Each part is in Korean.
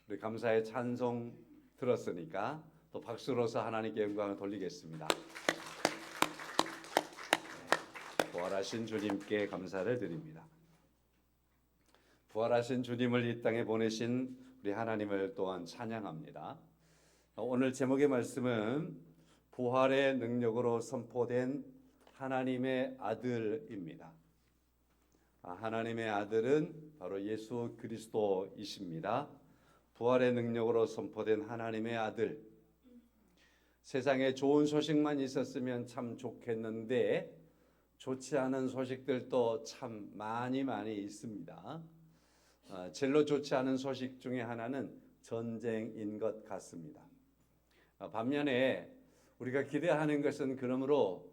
우리 감사의 찬송 들었으니까 또 박수로서 하나님께 영광을 돌리겠습니다. 부활하신 주님께 감사를 드립니다. 부활하신 주님을 이 땅에 보내신 우리 하나님을 또한 찬양합니다. 오늘 제목의 말씀은 부활의 능력으로 선포된 하나님의 아들입니다. 하나님의 아들은 바로 예수 그리스도이십니다. 부활의 능력으로 선포된 하나님의 아들. 세상에 좋은 소식만 있었으면 참 좋겠는데 좋지 않은 소식들도 참 많이 있습니다. 제일로 좋지 않은 소식 중에 하나는 전쟁인 것 같습니다. 반면에 우리가 기대하는 것은 그러므로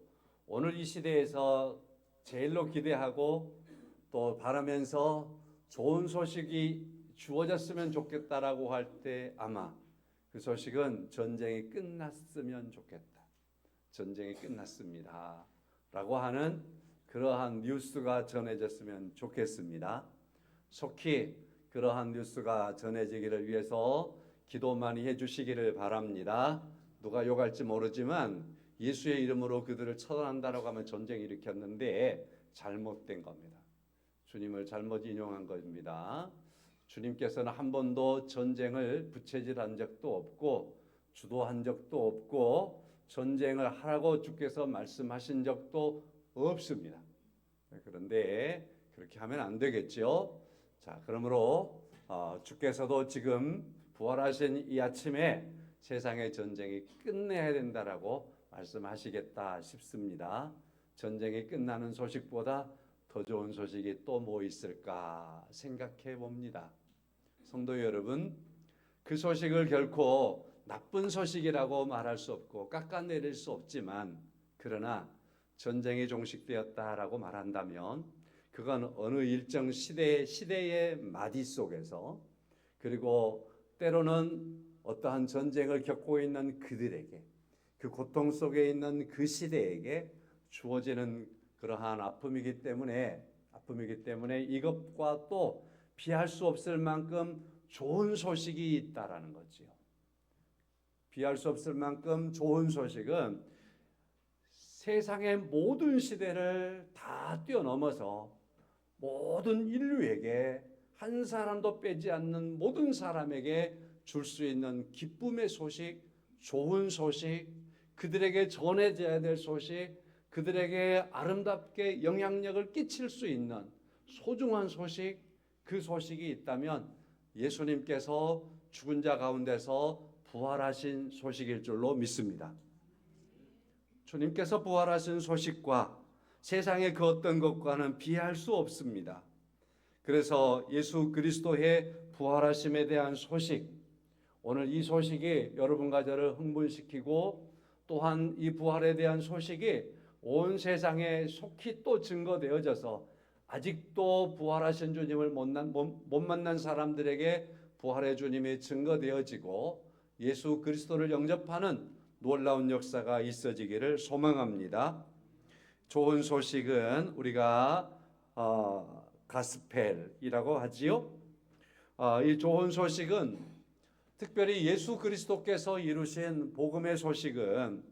오늘 이 시대에서 제일로 기대하고 또 바라면서 좋은 소식이 주어졌으면 좋겠다라고 할 때 아마 그 소식은 전쟁이 끝났으면 좋겠다. 전쟁이 끝났습니다. 라고 하는 그러한 뉴스가 전해졌으면 좋겠습니다. 속히 그러한 뉴스가 전해지기를 위해서 기도 많이 해주시기를 바랍니다. 누가 욕할지 모르지만 예수의 이름으로 그들을 처단한다라고 하면 전쟁 일으켰는데 잘못된 겁니다. 주님을 잘못 인용한 겁니다. 주님께서는 한 번도 전쟁을 부채질한 적도 없고 주도한 적도 없고 전쟁을 하라고 주께서 말씀하신 적도 없습니다. 그런데 그렇게 하면 안 되겠죠. 자, 그러므로 주께서도 지금 부활하신 이 아침에 세상의 전쟁이 끝내야 된다라고 말씀하시겠다 싶습니다. 전쟁이 끝나는 소식보다 더 좋은 소식이 또 뭐 있을까 생각해 봅니다. 성도 여러분, 그 소식을 결코 나쁜 소식이라고 말할 수 없고 깎아내릴 수 없지만 그러나 전쟁이 종식되었다라고 말한다면 그건 어느 일정 시대의 마디 속에서 그리고 때로는 어떠한 전쟁을 겪고 있는 그들에게 그 고통 속에 있는 그 시대에게 주어지는 그러한 아픔이기 때문에 이것과 또 비할 수 없을 만큼 좋은 소식이 있다라는 거지요. 비할 수 없을 만큼 좋은 소식은 세상의 모든 시대를 다 뛰어넘어서 모든 인류에게 한 사람도 빼지 않는 모든 사람에게 줄 수 있는 기쁨의 소식, 좋은 소식, 그들에게 전해져야 될 소식, 그들에게 아름답게 영향력을 끼칠 수 있는 소중한 소식, 그 소식이 있다면 예수님께서 죽은 자 가운데서 부활하신 소식일 줄로 믿습니다. 주님께서 부활하신 소식과 세상의 그 어떤 것과는 비할 수 없습니다. 그래서 예수 그리스도의 부활하심에 대한 소식, 오늘 이 소식이 여러분과 저를 흥분시키고 또한 이 부활에 대한 소식이 온 세상에 속히 또 증거되어져서 아직도 부활하신 주님을 못 만난 사람들에게 부활의 주님이 증거되어지고 예수 그리스도를 영접하는 놀라운 역사가 있어지기를 소망합니다. 좋은 소식은 우리가 가스펠이라고 하지요. 이 좋은 소식은 특별히 예수 그리스도께서 이루신 복음의 소식은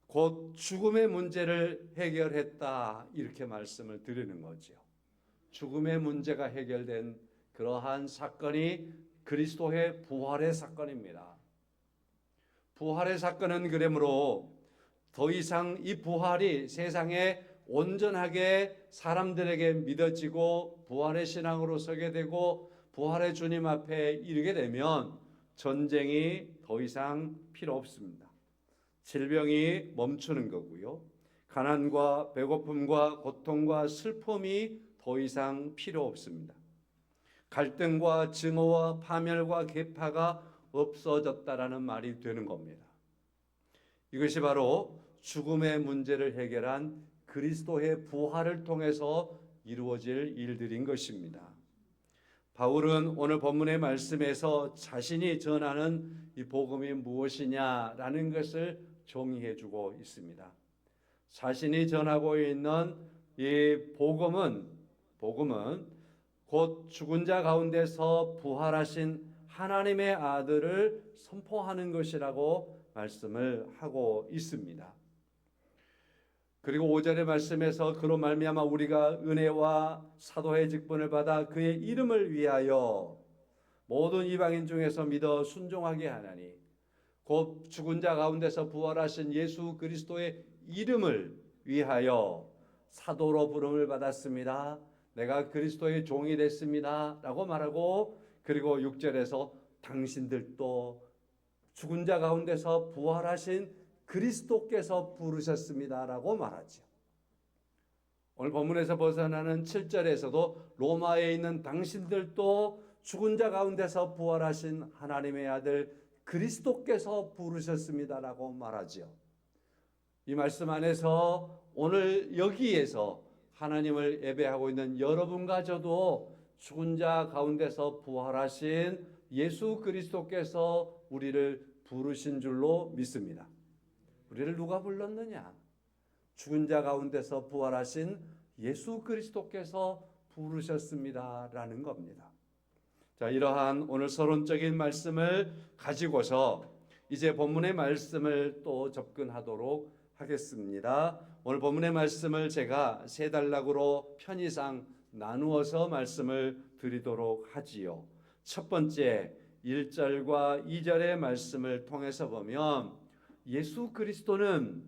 곧 죽음의 문제를 해결했다 이렇게 말씀을 드리는 거죠. 죽음의 문제가 해결된 그러한 사건이 그리스도의 부활의 사건입니다. 부활의 사건은 그러므로 더 이상 이 부활이 세상에 온전하게 사람들에게 믿어지고 부활의 신앙으로 서게 되고 부활의 주님 앞에 이르게 되면 전쟁이 더 이상 필요 없습니다. 질병이 멈추는 거고요. 가난과 배고픔과 고통과 슬픔이 더 이상 필요 없습니다. 갈등과 증오와 파멸과 계파가 없어졌다라는 말이 되는 겁니다. 이것이 바로 죽음의 문제를 해결한 그리스도의 부활을 통해서 이루어질 일들인 것입니다. 바울은 오늘 본문의 말씀에서 자신이 전하는 이 복음이 무엇이냐라는 것을 정의해 주고 있습니다. 자신이 전하고 있는 이 복음은 곧 죽은 자 가운데서 부활하신 하나님의 아들을 선포하는 것이라고 말씀을 하고 있습니다. 그리고 5절의 말씀에서 그로 말미암아 우리가 은혜와 사도의 직분을 받아 그의 이름을 위하여 모든 이방인 중에서 믿어 순종하게 하나니 곧 죽은 자 가운데서 부활하신 예수 그리스도의 이름을 위하여 사도로 부름을 받았습니다. 내가 그리스도의 종이 됐습니다. 라고 말하고, 그리고 6절에서 당신들도 죽은 자 가운데서 부활하신 그리스도께서 부르셨습니다. 라고 말하죠. 오늘 본문에서 벗어나는 7절에서도 로마에 있는 당신들도 죽은 자 가운데서 부활하신 하나님의 아들 그리스도께서 부르셨습니다라고 말하죠. 이 말씀 안에서 오늘 여기에서 하나님을 예배하고 있는 여러분과 저도 죽은 자 가운데서 부활하신 예수 그리스도께서 우리를 부르신 줄로 믿습니다. 우리를 누가 불렀느냐? 죽은 자 가운데서 부활하신 예수 그리스도께서 부르셨습니다라는 겁니다. 자, 이러한 오늘 서론적인 말씀을 가지고서 이제 본문의 말씀을 또 접근하도록 하겠습니다. 오늘 본문의 말씀을 제가 세 단락으로 편의상 나누어서 말씀을 드리도록 하지요. 첫 번째 1절과 2절의 말씀을 통해서 보면 예수 그리스도는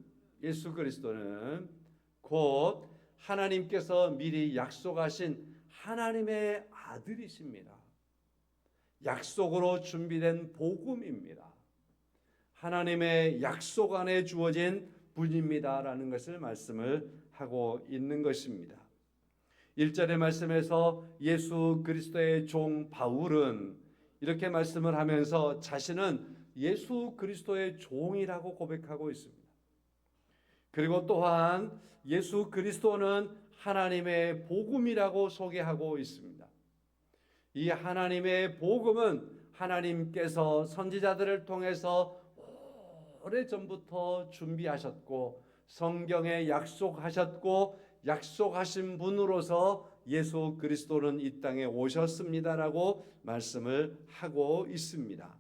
곧 하나님께서 미리 약속하신 하나님의 아들이십니다. 약속으로 준비된 복음입니다. 하나님의 약속 안에 주어진 분입니다라는 것을 말씀을 하고 있는 것입니다. 1절의 말씀에서 예수 그리스도의 종 바울은 이렇게 말씀을 하면서 자신은 예수 그리스도의 종이라고 고백하고 있습니다. 그리고 또한 예수 그리스도는 하나님의 복음이라고 소개하고 있습니다. 이 하나님의 복음은 하나님께서 선지자들을 통해서 오래전부터 준비하셨고 성경에 약속하셨고 약속하신 분으로서 예수 그리스도는 이 땅에 오셨습니다라고 말씀을 하고 있습니다.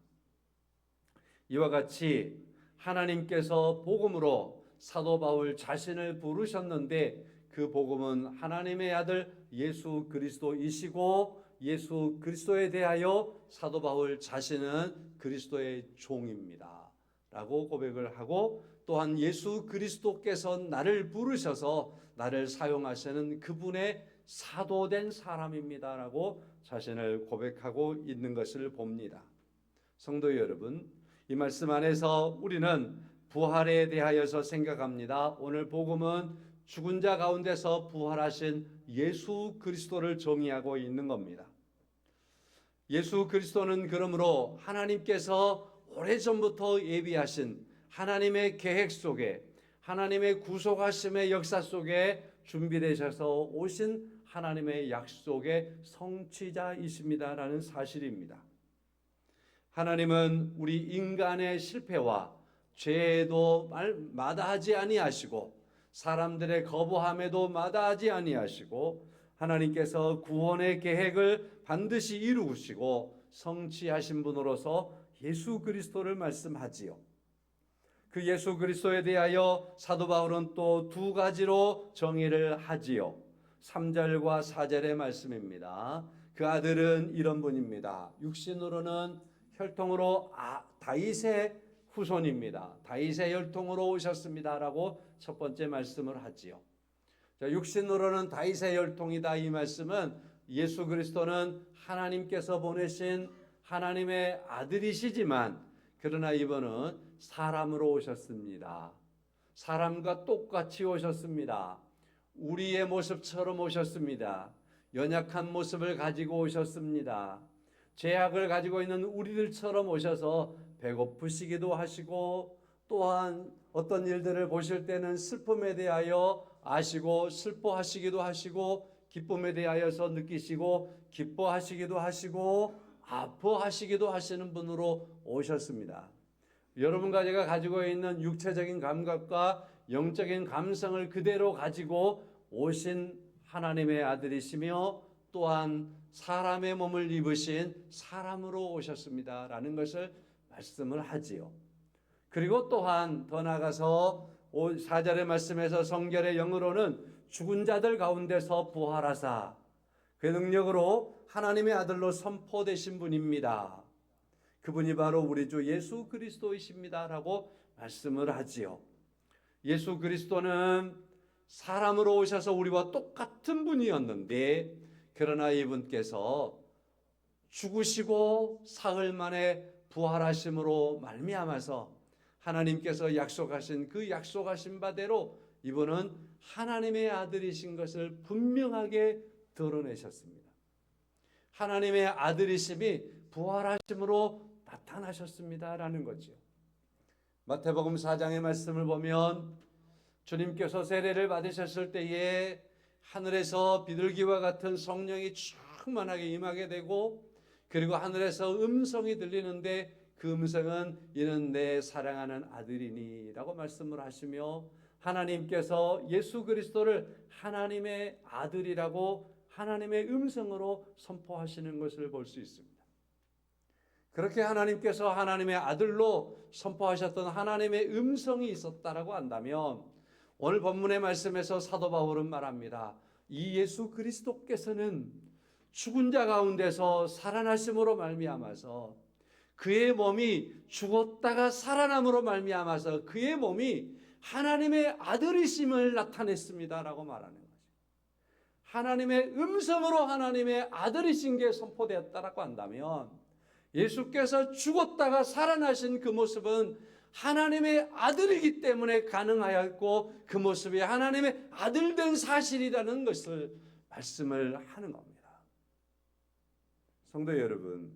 이와 같이 하나님께서 복음으로 사도 바울 자신을 부르셨는데 그 복음은 하나님의 아들 예수 그리스도이시고 예수 그리스도에 대하여 사도 바울 자신은 그리스도의 종입니다 라고 고백을 하고, 또한 예수 그리스도께서 나를 부르셔서 나를 사용하시는 그분의 사도된 사람입니다 라고 자신을 고백하고 있는 것을 봅니다. 성도 여러분, 이 말씀 안에서 우리는 부활에 대하여서 생각합니다. 오늘 복음은 죽은 자 가운데서 부활하신 예수 그리스도를 정의하고 있는 겁니다. 예수 그리스도는 그러므로 하나님께서 오래전부터 예비하신 하나님의 계획 속에, 하나님의 구속하심의 역사 속에 준비되셔서 오신 하나님의 약속의 성취자이십니다라는 사실입니다. 하나님은 우리 인간의 실패와 죄에도 마다하지 아니하시고 사람들의 거부함에도 마다하지 아니하시고 하나님께서 구원의 계획을 반드시 이루시고 성취하신 분으로서 예수 그리스도를 말씀하지요. 그 예수 그리스도에 대하여 사도 바울은 또 두 가지로 정의를 하지요. 3절과 4절의 말씀입니다. 그 아들은 이런 분입니다. 육신으로는 혈통으로 다윗의 후손입니다. 다윗의 혈통으로 오셨습니다라고 첫 번째 말씀을 하지요. 육신으로는 다윗의 혈통이다. 이 말씀은 예수 그리스도는 하나님께서 보내신 하나님의 아들이시지만 그러나 이분은 사람으로 오셨습니다. 사람과 똑같이 오셨습니다. 우리의 모습처럼 오셨습니다. 연약한 모습을 가지고 오셨습니다. 죄악을 가지고 있는 우리들처럼 오셔서 배고프시기도 하시고 또한 어떤 일들을 보실 때는 슬픔에 대하여 아시고 슬퍼하시기도 하시고 기쁨에 대하여서 느끼시고 기뻐하시기도 하시고 아파하시기도 하시는 분으로 오셨습니다. 여러분과 제가 가지고 있는 육체적인 감각과 영적인 감성을 그대로 가지고 오신 하나님의 아들이시며 또한 사람의 몸을 입으신 사람으로 오셨습니다 라는 것을 말씀을 하지요. 그리고 또한 더 나아가서 4절의 말씀에서 성결의 영으로는 죽은 자들 가운데서 부활하사 그 능력으로 하나님의 아들로 선포되신 분입니다. 그분이 바로 우리 주 예수 그리스도이십니다 라고 말씀을 하지요. 예수 그리스도는 사람으로 오셔서 우리와 똑같은 분이었는데 그러나 이분께서 죽으시고 사흘 만에 부활하심으로 말미암아서 하나님께서 약속하신 그 약속하신 바대로 이분은 하나님의 아들이신 것을 분명하게 드러내셨습니다. 하나님의 아들이심이 부활하심으로 나타나셨습니다라는 거죠. 마태복음 4장의 말씀을 보면 주님께서 세례를 받으셨을 때에 하늘에서 비둘기와 같은 성령이 충만하게 임하게 되고 그리고 하늘에서 음성이 들리는데 그 음성은 이는 내 사랑하는 아들이니 라고 말씀을 하시며 하나님께서 예수 그리스도를 하나님의 아들이라고 하나님의 음성으로 선포하시는 것을 볼 수 있습니다. 그렇게 하나님께서 하나님의 아들로 선포하셨던 하나님의 음성이 있었다라고 한다면 오늘 본문의 말씀에서 사도 바울은 말합니다. 이 예수 그리스도께서는 죽은 자 가운데서 살아나심으로 말미암아서 그의 몸이 죽었다가 살아남으로 말미암아서 그의 몸이 하나님의 아들이심을 나타냈습니다라고 말하는 거죠. 하나님의 음성으로 하나님의 아들이신 게 선포되었다라고 한다면 예수께서 죽었다가 살아나신 그 모습은 하나님의 아들이기 때문에 가능하였고 그 모습이 하나님의 아들된 사실이라는 것을 말씀을 하는 겁니다. 성도 여러분,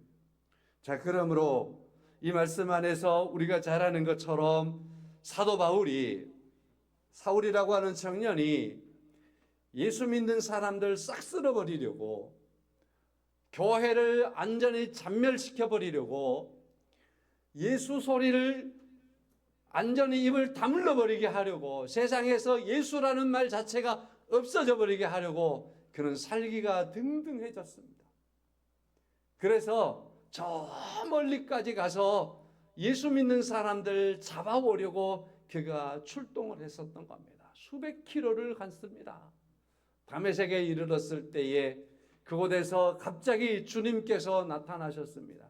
자 그러므로 이 말씀 안에서 우리가 잘 아는 것처럼 사도 바울이 사울이라고 하는 청년이 예수 믿는 사람들 싹 쓸어버리려고 교회를 완전히 잔멸시켜 버리려고 예수 소리를 완전히 입을 다물러 버리게 하려고 세상에서 예수라는 말 자체가 없어져 버리게 하려고 그는 살기가 등등해졌습니다. 그래서 저 멀리까지 가서 예수 믿는 사람들 잡아오려고 그가 출동을 했었던 겁니다. 수백 킬로를 갔습니다. 다메섹에 이르렀을 때에 그곳에서 갑자기 주님께서 나타나셨습니다.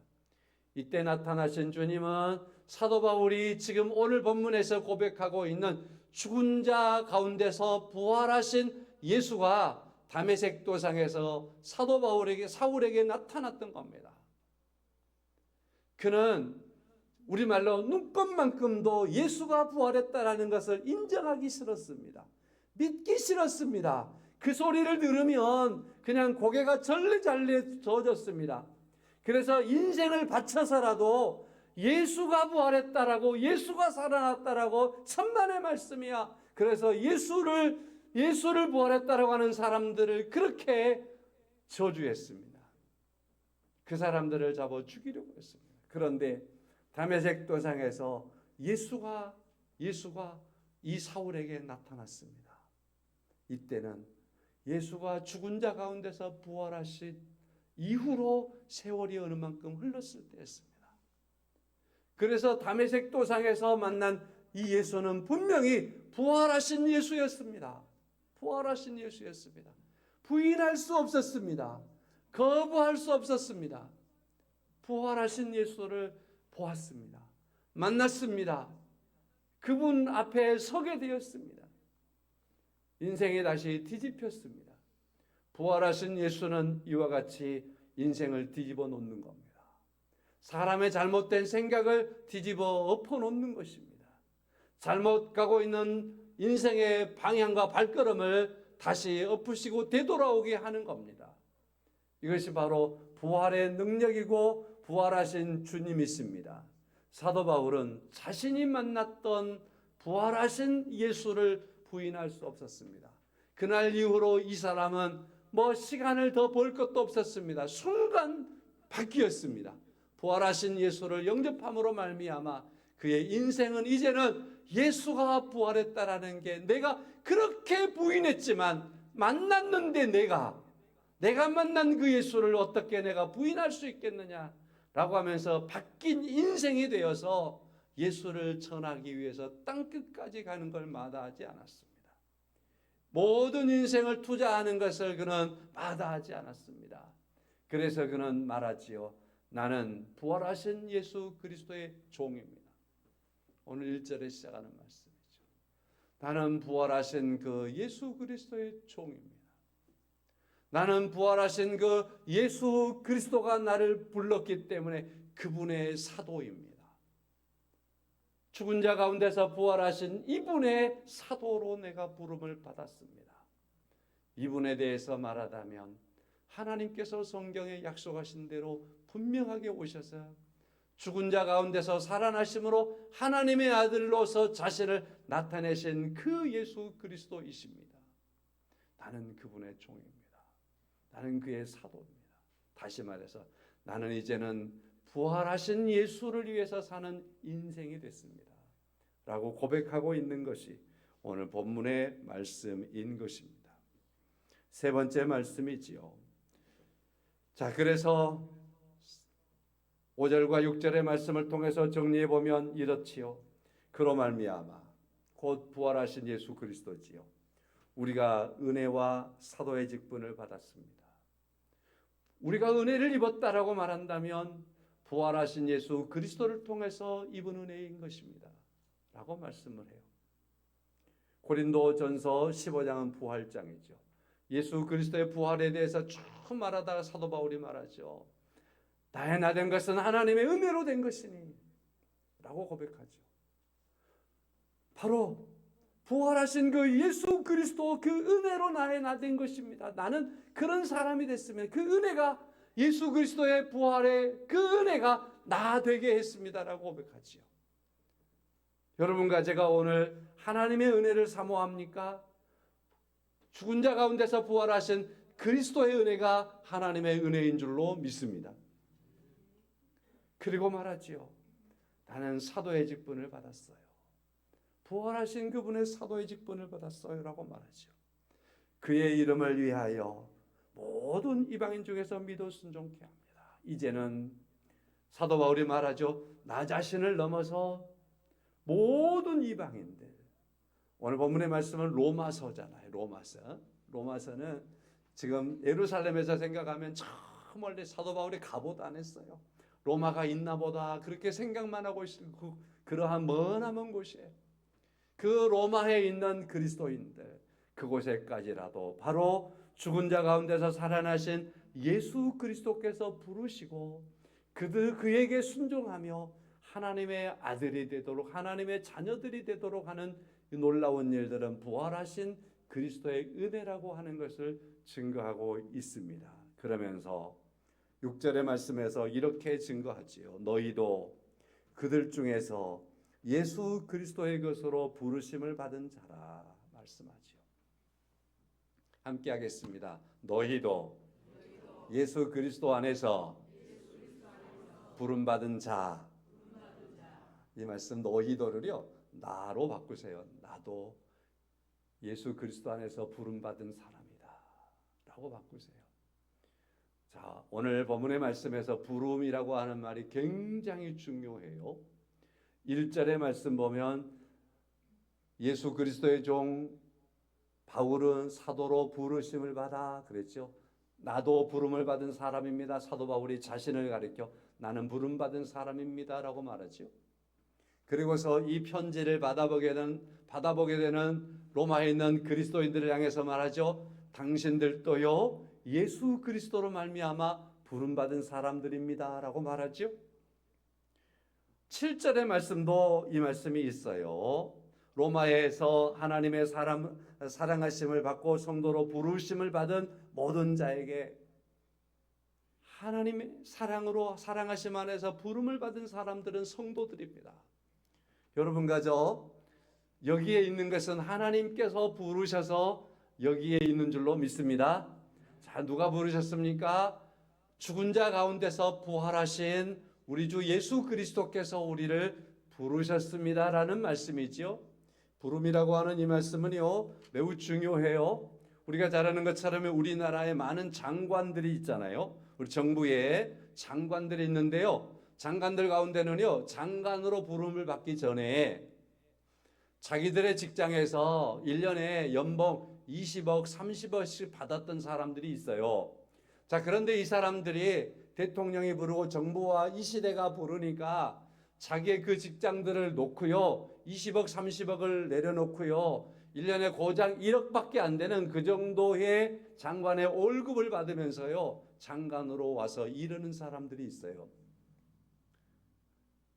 이때 나타나신 주님은 사도 바울이 지금 오늘 본문에서 고백하고 있는 죽은 자 가운데서 부활하신 예수가 다메섹 도상에서 사도 바울에게 사울에게 나타났던 겁니다. 그는 우리말로 눈꼽만큼도 예수가 부활했다라는 것을 인정하기 싫었습니다. 믿기 싫었습니다. 그 소리를 들으면 그냥 고개가 절레절레 젖었습니다. 그래서 인생을 바쳐서라도 예수가 부활했다라고 예수가 살아났다라고 천만의 말씀이야. 그래서 예수를 부활했다라고 하는 사람들을 그렇게 저주했습니다. 그 사람들을 잡아 죽이려고 했습니다. 그런데 다메섹 도상에서 예수가 이 사울에게 나타났습니다. 이때는 예수가 죽은 자 가운데서 부활하신 이후로 세월이 어느 만큼 흘렀을 때였습니다. 그래서 다메섹 도상에서 만난 이 예수는 분명히 부활하신 예수였습니다. 부활하신 예수였습니다. 부인할 수 없었습니다. 거부할 수 없었습니다. 부활하신 예수를 보았습니다. 만났습니다. 그분 앞에 서게 되었습니다. 인생이 다시 뒤집혔습니다. 부활하신 예수는 이와 같이 인생을 뒤집어 놓는 겁니다. 사람의 잘못된 생각을 뒤집어 엎어 놓는 것입니다. 잘못 가고 있는 인생의 방향과 발걸음을 다시 엎으시고 되돌아오게 하는 겁니다. 이것이 바로 부활의 능력이고 부활하신 주님이십니다. 사도 바울은 자신이 만났던 부활하신 예수를 부인할 수 없었습니다. 그날 이후로 이 사람은 시간을 더 볼 것도 없었습니다. 순간 바뀌었습니다. 부활하신 예수를 영접함으로 말미암아 그의 인생은 이제는 예수가 부활했다라는 게 내가 그렇게 부인했지만 만났는데 내가 내가 만난 그 예수를 어떻게 내가 부인할 수 있겠느냐라고 하면서 바뀐 인생이 되어서 예수를 전하기 위해서 땅끝까지 가는 걸 마다하지 않았습니다. 모든 인생을 투자하는 것을 그는 마다하지 않았습니다. 그래서 그는 말하지요. 나는 부활하신 예수 그리스도의 종입니다. 오늘 1절에 시작하는 말씀이죠. 나는 부활하신 그 예수 그리스도의 종입니다. 나는 부활하신 그 예수 그리스도가 나를 불렀기 때문에 그분의 사도입니다. 죽은 자 가운데서 부활하신 이분의 사도로 내가 부름을 받았습니다. 이분에 대해서 말하자면 하나님께서 성경에 약속하신 대로 분명하게 오셔서 죽은 자 가운데서 살아나심으로 하나님의 아들로서 자신을 나타내신 그 예수 그리스도이십니다. 나는 그분의 종입니다. 나는 그의 사도입니다. 다시 말해서 나는 이제는 부활하신 예수를 위해서 사는 인생이 됐습니다. 라고 고백하고 있는 것이 오늘 본문의 말씀인 것입니다. 세 번째 말씀이지요. 자, 그래서 5절과 6절의 말씀을 통해서 정리해 보면 이렇지요. 그로 말미암아 곧 부활하신 예수 그리스도지요. 우리가 은혜와 사도의 직분을 받았습니다. 우리가 은혜를 입었다라고 말한다면 부활하신 예수 그리스도를 통해서 입은 은혜인 것입니다. 라고 말씀을 해요. 고린도전서 15장은 부활장이죠. 예수 그리스도의 부활에 대해서 쭉 말하다가 사도 바울이 말하죠. 나의 나 된 것은 하나님의 은혜로 된 것이니 라고 고백하죠. 바로 부활하신 그 예수 그리스도 그 은혜로 나의 나 된 것입니다. 나는 그런 사람이 됐으면 그 은혜가 예수 그리스도의 부활의 그 은혜가 나 되게 했습니다라고 고백하지요. 여러분과 제가 오늘 하나님의 은혜를 사모합니까? 죽은 자 가운데서 부활하신 그리스도의 은혜가 하나님의 은혜인 줄로 믿습니다. 그리고 말하지요. 나는 사도의 직분을 받았어요. 부활하신 그분의 사도의 직분을 받았어요 라고 말하죠. 그의 이름을 위하여 모든 이방인 중에서 믿어 순종케 합니다. 이제는 사도 바울이 말하죠. 나 자신을 넘어서 모든 이방인들. 오늘 본문의 말씀은 로마서잖아요. 로마서는 지금 예루살렘에서 생각하면 저 멀리 사도 바울이 가보도 안 했어요. 로마가 있나 보다 그렇게 생각만 하고 있을 그러한 머나먼 곳이에요. 그 로마에 있는 그리스도인들 그곳에까지라도 바로 죽은 자 가운데서 살아나신 예수 그리스도께서 부르시고 그에게 순종하며 하나님의 아들이 되도록 하나님의 자녀들이 되도록 하는 놀라운 일들은 부활하신 그리스도의 은혜라고 하는 것을 증거하고 있습니다. 그러면서 6절의 말씀에서 이렇게 증거하지요. 너희도 그들 중에서 예수 그리스도의 것으로 부르심을 받은 자라 말씀하지요. 함께 하겠습니다. 너희도 예수 그리스도 안에서 부름받은 자. 이 말씀 너희도를요 나로 바꾸세요. 나도 예수 그리스도 안에서 부름받은 사람이다 라고 바꾸세요. 자, 오늘 본문의 말씀에서 부름이라고 하는 말이 굉장히 중요해요. 1절의 말씀 보면 예수 그리스도의 종 바울은 사도로 부르심을 받아 그랬죠. 나도 부름을 받은 사람입니다. 사도 바울이 자신을 가리켜 나는 부름받은 사람입니다 라고 말하죠. 그리고서 이 편지를 받아보게 되는 로마에 있는 그리스도인들을 향해서 말하죠. 당신들도요 예수 그리스도로 말미암아 부름받은 사람들입니다 라고 말하죠. 7절의 말씀도 이 말씀이 있어요. 로마에서 하나님의 사랑하심을 받고 성도로 부르심을 받은 모든 자에게 하나님의 사랑으로 사랑하심 안에서 부름을 받은 사람들은 성도들입니다. 여러분과 저 여기에 있는 것은 하나님께서 부르셔서 여기에 있는 줄로 믿습니다. 자, 누가 부르셨습니까? 죽은 자 가운데서 부활하신 우리 주 예수 그리스도께서 우리를 부르셨습니다라는 말씀이지요. 부름이라고 하는 이 말씀은요 매우 중요해요. 우리가 잘 아는 것처럼 우리나라에 많은 장관들이 있잖아요. 우리 정부에 장관들이 있는데요. 장관들 가운데는요, 장관으로 부름을 받기 전에 자기들의 직장에서 1년에 연봉 20억, 30억씩 받았던 사람들이 있어요. 자, 그런데 이 사람들이 대통령이 부르고 정부와 이 시대가 부르니까 자기의 그 직장들을 놓고요, 20억, 30억을 내려놓고요, 1년에 고작 1억밖에 안 되는 그 정도의 장관의 월급을 받으면서요, 장관으로 와서 이르는 사람들이 있어요.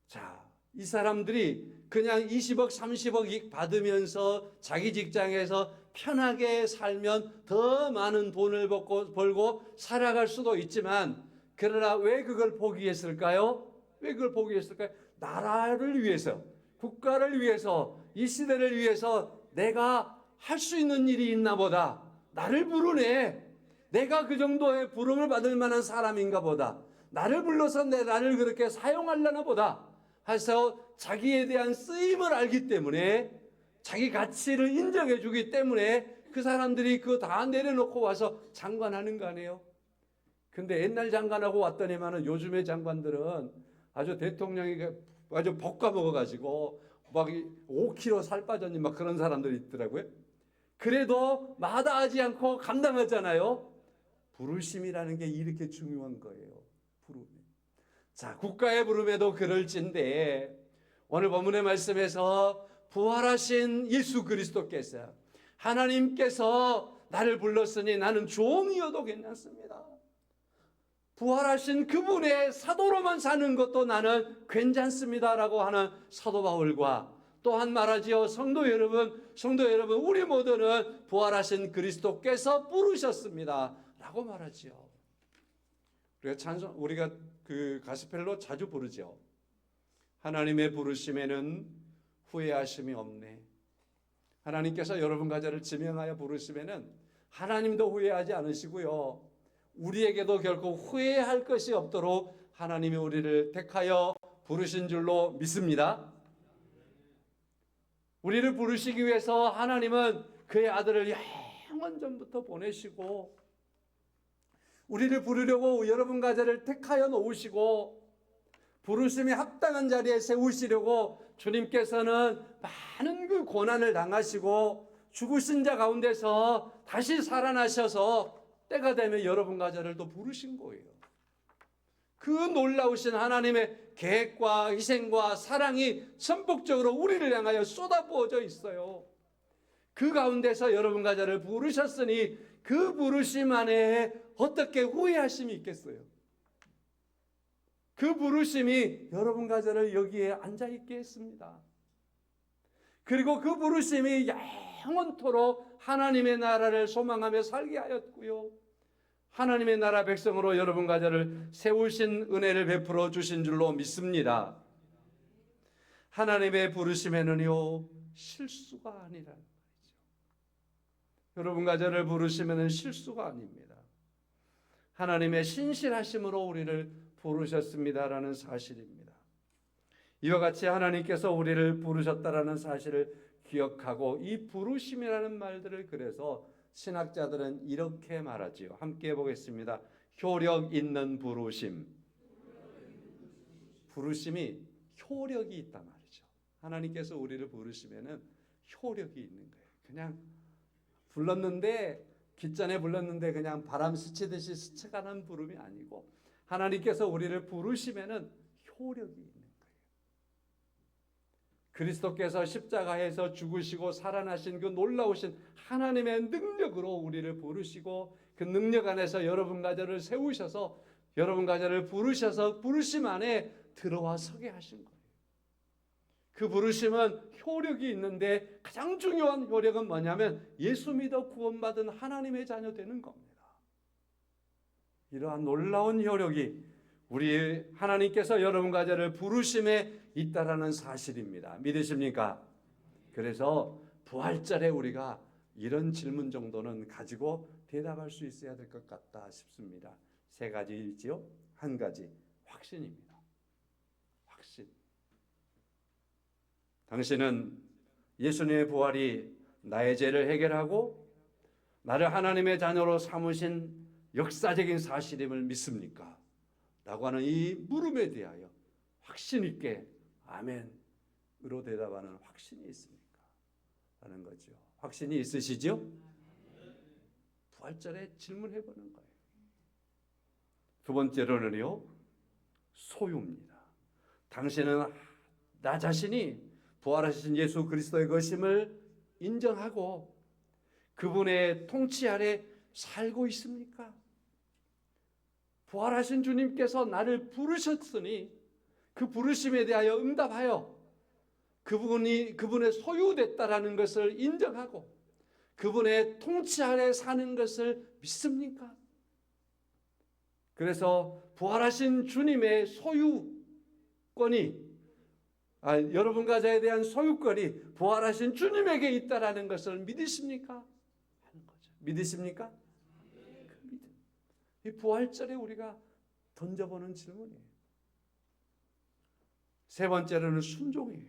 자, 이 사람들이 그냥 20억, 30억 받으면서 자기 직장에서 편하게 살면 더 많은 돈을 벌고 살아갈 수도 있지만, 그러나 왜 그걸 포기했을까요? 왜 그걸 포기했을까요? 나라를 위해서, 국가를 위해서, 이 시대를 위해서 내가 할 수 있는 일이 있나 보다. 나를 부르네. 내가 그 정도의 부름을 받을 만한 사람인가 보다. 나를 불러서 나를 그렇게 사용하려나 보다. 해서 자기에 대한 쓰임을 알기 때문에, 자기 가치를 인정해 주기 때문에 그 사람들이 그거 다 내려놓고 와서 장관하는 거 아니에요? 근데 옛날 장관하고 왔더니만은 요즘의 장관들은 아주 대통령이 아주 볶아먹어가지고 막 5kg 살 빠졌니 막 그런 사람들이 있더라고요. 그래도 마다하지 않고 감당하잖아요. 부르심이라는 게 이렇게 중요한 거예요. 부름. 자, 국가의 부름에도 그럴진데 오늘 본문의 말씀에서 부활하신 예수 그리스도께서, 하나님께서 나를 불렀으니 나는 종이어도 괜찮습니다. 부활하신 그분의 사도로만 사는 것도 나는 괜찮습니다라고 하는 사도 바울과, 또한 말하지요. 성도 여러분, 우리 모두는 부활하신 그리스도께서 부르셨습니다 라고 말하지요. 우리가 그 가스펠로 자주 부르죠. 하나님의 부르심에는 후회하심이 없네. 하나님께서 여러분과 저를 지명하여 부르심에는 하나님도 후회하지 않으시고요, 우리에게도 결코 후회할 것이 없도록 하나님이 우리를 택하여 부르신 줄로 믿습니다. 우리를 부르시기 위해서 하나님은 그의 아들을 영원 전부터 보내시고, 우리를 부르려고 여러분과 저를 택하여 놓으시고, 부르심에 합당한 자리에 세우시려고 주님께서는 많은 그 고난을 당하시고 죽으신 자 가운데서 다시 살아나셔서 때가 되면 여러분과 저를 또 부르신 거예요. 그 놀라우신 하나님의 계획과 희생과 사랑이 전폭적으로 우리를 향하여 쏟아부어져 있어요. 그 가운데서 여러분과 저를 부르셨으니 그 부르심 안에 어떻게 후회하심이 있겠어요? 그 부르심이 여러분과 저를 여기에 앉아있게 했습니다. 그리고 그 부르심이 영원토록 하나님의 나라를 소망하며 살게 하였고요, 하나님의 나라 백성으로 여러분과 저를 세우신 은혜를 베풀어 주신 줄로 믿습니다. 하나님의 부르심에는요, 실수가 아니라는 말이죠. 여러분과 저를 부르시면 실수가 아닙니다. 하나님의 신실하심으로 우리를 부르셨습니다라는 사실입니다. 이와 같이 하나님께서 우리를 부르셨다라는 사실을 기억하고, 이 부르심이라는 말들을 그래서 신학자들은 이렇게 말하지요. 함께 해보겠습니다. 효력 있는 부르심. 부르심이 효력이 있단 말이죠. 하나님께서 우리를 부르시면은 효력이 있는 거예요. 그냥 불렀는데, 깃전에 불렀는데 그냥 바람 스치듯이 스쳐가는 부름이 아니고, 하나님께서 우리를 부르시면은 효력이 있는 거예요. 그리스도께서 십자가에서 죽으시고 살아나신 그 놀라우신 하나님의 능력으로 우리를 부르시고, 그 능력 안에서 여러분과 저를 세우셔서 여러분과 저를 부르셔서 부르심 안에 들어와 서게 하신 거예요. 그 부르심은 효력이 있는데 가장 중요한 효력은 뭐냐면 예수 믿어 구원받은 하나님의 자녀 되는 겁니다. 이러한 놀라운 효력이 우리 하나님께서 여러분과 저를 부르심에 있다라는 사실입니다. 믿으십니까? 그래서 부활절에 우리가 이런 질문 정도는 가지고 대답할 수 있어야 될 것 같다 싶습니다. 세 가지이지요. 한 가지, 확신입니다. 확신. 당신은 예수님의 부활이 나의 죄를 해결하고 나를 하나님의 자녀로 삼으신 역사적인 사실임을 믿습니까? 라고 하는 이 물음에 대하여 확신 있게 아멘으로 대답하는 확신이 있습니까? 라는 거죠. 확신이 있으시죠? 부활절에 질문해 보는 거예요. 두 번째로는요, 소유입니다. 당신은 나 자신이 부활하신 예수 그리스도의 것임을 인정하고 그분의 통치 아래 살고 있습니까? 부활하신 주님께서 나를 부르셨으니 그 부르심에 대하여 응답하여 그분의 소유됐다라는 것을 인정하고 그분의 통치 아래 사는 것을 믿습니까? 그래서 부활하신 주님의 소유권이 여러분 가자에 대한 소유권이 부활하신 주님에게 있다라는 것을 믿으십니까? 하는 거죠. 믿으십니까? 그 믿음. 이 부활절에 우리가 던져보는 질문이에요. 세 번째로는 순종이에요.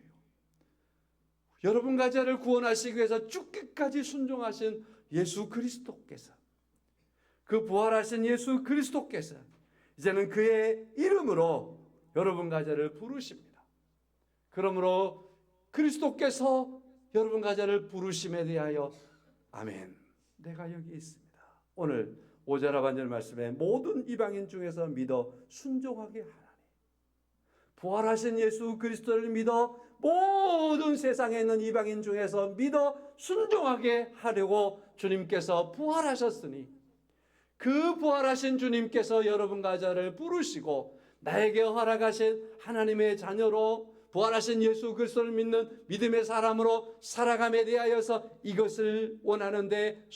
여러분 가자를 구원하시기 위해서 죽기까지 순종하신 예수 그리스도께서, 그 부활하신 예수 그리스도께서 이제는 그의 이름으로 여러분 가자를 부르십니다. 그러므로 그리스도께서 여러분 가자를 부르심에 대하여 아멘, 내가 여기 있습니다. 오늘 5절 하반절 말씀에 모든 이방인 중에서 믿어 순종하게 하나니, 부활하신 예수 그리스도를 믿어 모든 세상에 있는 이방인 중에서 믿어 순종하게 하려고 주님께서 부활하셨으니 그 부활하신 주님께서 여러분 가자를 부르시고 나에게 허락하신 하나님의 자녀로 부활하신 예수 그리스도를 믿는 믿음의 사람으로 살아감에 대하여서 이것을 원하는데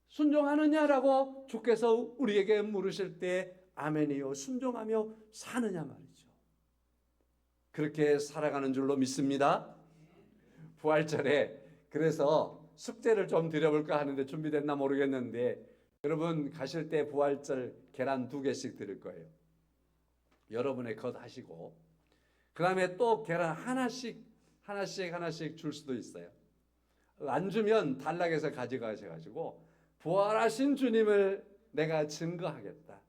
순종하느냐라고 주께서 우리에게 물으실 때 아멘이요, 순종하며 사느냐 말이죠. 그렇게 살아가는 줄로 믿습니다. 부활절에 그래서 숙제를 좀 드려볼까 하는데 준비됐나 모르겠는데, 여러분 가실 때 부활절 계란 2개씩 드릴 거예요. 여러분의 것 하시고 그 다음에 또 계란 하나씩 줄 수도 있어요. 안 주면 단락에서 가져가셔가지고 부활하신 주님을 내가 증거하겠다.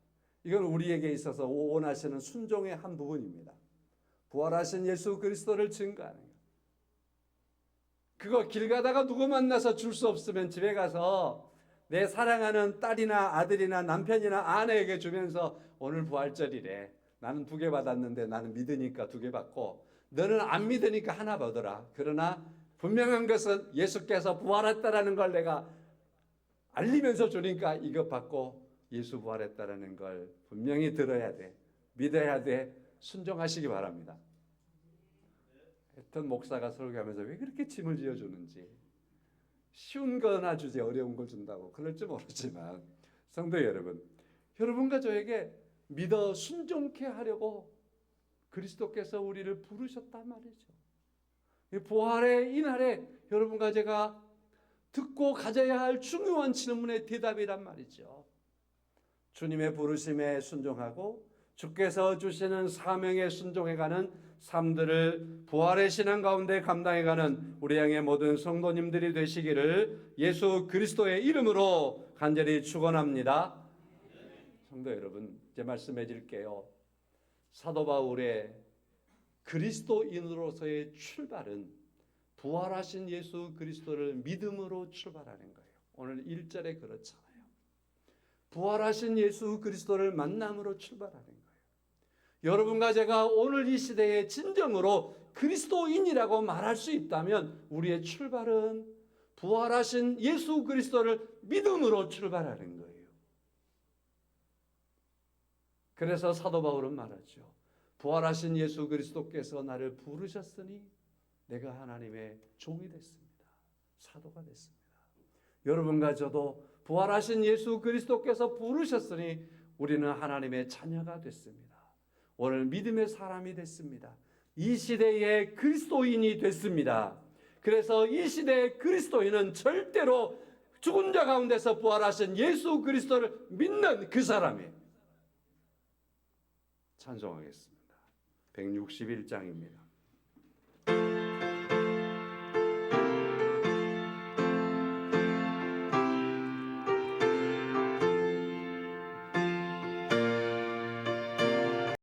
이건 우리에게 있어서 원하시는 순종의 한 부분입니다. 부활하신 예수 그리스도를 증거하는 것. 그거 길 가다가 누구 만나서 줄 수 없으면 집에 가서 내 사랑하는 딸이나 아들이나 남편이나 아내에게 주면서 오늘 부활절이래. 나는 2개 받았는데 나는 믿으니까 2개 받고 너는 안 믿으니까 하나 받아라. 그러나 분명한 것은 예수께서 부활했다라는 걸 내가 알리면서 주니까 이거 받고 예수 부활했다라는 걸 분명히 들어야 돼. 믿어야 돼. 순종하시기 바랍니다. 어떤 목사가 설교하면서 왜 그렇게 짐을 지어주는지, 쉬운 거나 주지 어려운 걸 준다고 그럴지 모르지만 성도 여러분, 여러분과 저에게 믿어 순종케 하려고 그리스도께서 우리를 부르셨단 말이죠. 부활의 이날에 여러분과 제가 듣고 가져야 할 중요한 질문의 대답이란 말이죠. 주님의 부르심에 순종하고 주께서 주시는 사명에 순종해가는 삶들을 부활의 신앙 가운데 감당해가는 우리 향의 모든 성도님들이 되시기를 예수 그리스도의 이름으로 간절히 축원합니다. 성도 여러분, 제 말씀해 드릴게요. 사도 바울의 그리스도인으로서의 출발은 부활하신 예수 그리스도를 믿음으로 출발하는 거예요. 오늘 1절에 그렇잖아요. 부활하신 예수 그리스도를 만남으로 출발하는 거예요. 여러분과 제가 오늘 이 시대에 진정으로 그리스도인이라고 말할 수 있다면 우리의 출발은 부활하신 예수 그리스도를 믿음으로 출발하는 거예요. 그래서 사도 바울은 말하죠. 부활하신 예수 그리스도께서 나를 부르셨으니 내가 하나님의 종이 됐습니다. 사도가 됐습니다. 여러분과 저도 부활하신 예수 그리스도께서 부르셨으니 우리는 하나님의 자녀가 됐습니다. 오늘 믿음의 사람이 됐습니다. 이 시대의 그리스도인이 됐습니다. 그래서 이 시대의 그리스도인은 절대로 죽은 자 가운데서 부활하신 예수 그리스도를 믿는 그 사람이에요. 찬송하겠습니다. 161장입니다.